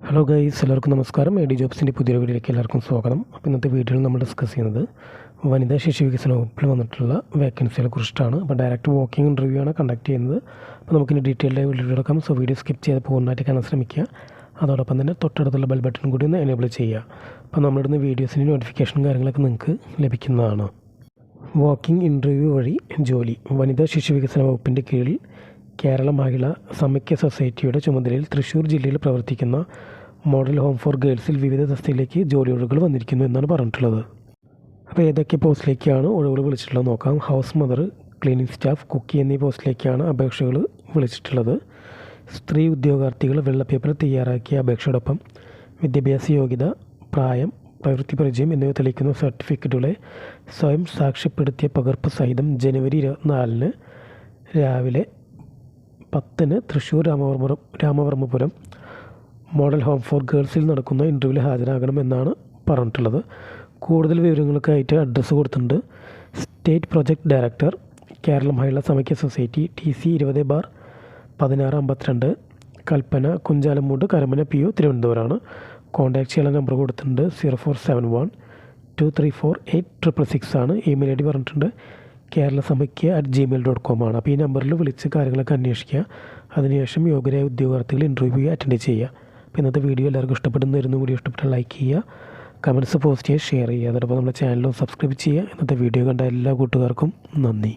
Hello guys, എല്ലാവർക്കും നമസ്കാരം. A D ജോബ്സിൻ്റെ പുതിയ വീഡിയോയിലേക്ക് എല്ലാവർക്കും സ്വാഗതം. അപ്പോൾ ഇന്നത്തെ വീഡിയോയിൽ നമ്മൾ ഡിസ്കസ് ചെയ്യുന്നത് വനിതാ ശിശു വികസന വകുപ്പിൽ വന്നിട്ടുള്ള വേക്കൻസികളെ കുറിച്ചിട്ടാണ്. അപ്പോൾ ഡയറക്റ്റ് വാക്കിംഗ് ഇൻ്റർവ്യൂ ആണ് കണ്ടക്ട് ചെയ്യുന്നത്. അപ്പോൾ നമുക്കിനി ഡീറ്റെയിൽഡായി വീഡിയോ എടുക്കാം. സോ വീഡിയോ സ്കിപ്പ് ചെയ്ത് പൂർണ്ണമായിട്ട് കാണാൻ ശ്രമിക്കുക. അതോടൊപ്പം തന്നെ തൊട്ടടുത്തുള്ള ബെൽ ബട്ടൺ കൂടി ഒന്ന് എനേബിൾ ചെയ്യുക. അപ്പോൾ നമ്മളിടുന്ന വീഡിയോസിൻ്റെ നോട്ടിഫിക്കേഷനും കാര്യങ്ങളൊക്കെ നിങ്ങൾക്ക് ലഭിക്കുന്നതാണ്. വാക്കിംഗ് ഇൻ്റർവ്യൂ വഴി ജോലി. വനിതാ ശിശു വികസന വകുപ്പിൻ്റെ കീഴിൽ കേരള മഹിളാ സമാഖ്യ സൊസൈറ്റിയുടെ ചുമതലയിൽ തൃശ്ശൂർ ജില്ലയിൽ പ്രവർത്തിക്കുന്ന മോഡൽ ഹോം ഫോർ ഗേൾസിൽ വിവിധ തസ്തികയിലേക്ക് ജോലി ഒഴിവുകൾ വന്നിരിക്കുന്നു എന്നാണ് പറഞ്ഞിട്ടുള്ളത്. അപ്പോൾ ഏതൊക്കെ പോസ്റ്റിലേക്കാണ് ഒഴിവുകൾ വിളിച്ചിട്ടുള്ളത് നോക്കാം. ഹൗസ് മദർ, ക്ലീനിങ് സ്റ്റാഫ്, കുക്കി എന്നീ പോസ്റ്റിലേക്കാണ് അപേക്ഷകൾ വിളിച്ചിട്ടുള്ളത്. സ്ത്രീ ഉദ്യോഗാർത്ഥികൾ വെള്ള പേപ്പർ തയ്യാറാക്കിയ അപേക്ഷയോടൊപ്പം വിദ്യാഭ്യാസ യോഗ്യത, പ്രായം, പ്രവൃത്തി പരിചയം എന്നിവ തെളിയിക്കുന്ന സർട്ടിഫിക്കറ്റുകളെ സ്വയം സാക്ഷ്യപ്പെടുത്തിയ പകർപ്പ് സഹിതം ജനുവരി 24 രാവിലെ 10 Thrissur Ramavarmapuram model home for ഗേൾസിൽ നടക്കുന്ന ഇൻ്റർവ്യൂവിൽ ഹാജരാകണം എന്നാണ് പറഞ്ഞിട്ടുള്ളത്. കൂടുതൽ വിവരങ്ങൾക്കായിട്ട് അഡ്രസ്സ് കൊടുത്തിട്ടുണ്ട്. State project director, Kerala Mahila Samakhya society, TC 20/1652, Kalpana, Kunchalamoodu, Karamana PO, തിരുവനന്തപുരമാണ്. കോൺടാക്ട് ചെയ്യാനുള്ള നമ്പർ കൊടുത്തിട്ടുണ്ട് 0471 234 8666 ആണ്. ഇമെയിൽ ID പറഞ്ഞിട്ടുണ്ട് keralasamikya@gmail.com ആണ്. അപ്പോൾ ഈ നമ്പറിൽ വിളിച്ച് കാര്യങ്ങളൊക്കെ അന്വേഷിക്കുക. അതിനുശേഷം യോഗ്യരായ ഉദ്യോഗാർത്ഥികൾ ഇൻ്റർവ്യൂ അറ്റൻഡ് ചെയ്യുക. അപ്പോൾ ഇന്നത്തെ വീഡിയോ എല്ലാവർക്കും ഇഷ്ടപ്പെടുന്നതായിരുന്നു. വീഡിയോ ഇഷ്ടപ്പെട്ടാൽ ലൈക്ക് ചെയ്യുക, കമൻറ്റ്സ് പോസ്റ്റ് ചെയ്യുക, ഷെയർ ചെയ്യുക. അതോടൊപ്പം നമ്മുടെ ചാനലും സബ്സ്ക്രൈബ് ചെയ്യുക. ഇന്നത്തെ വീഡിയോ കണ്ട എല്ലാ കൂട്ടുകാർക്കും നന്ദി.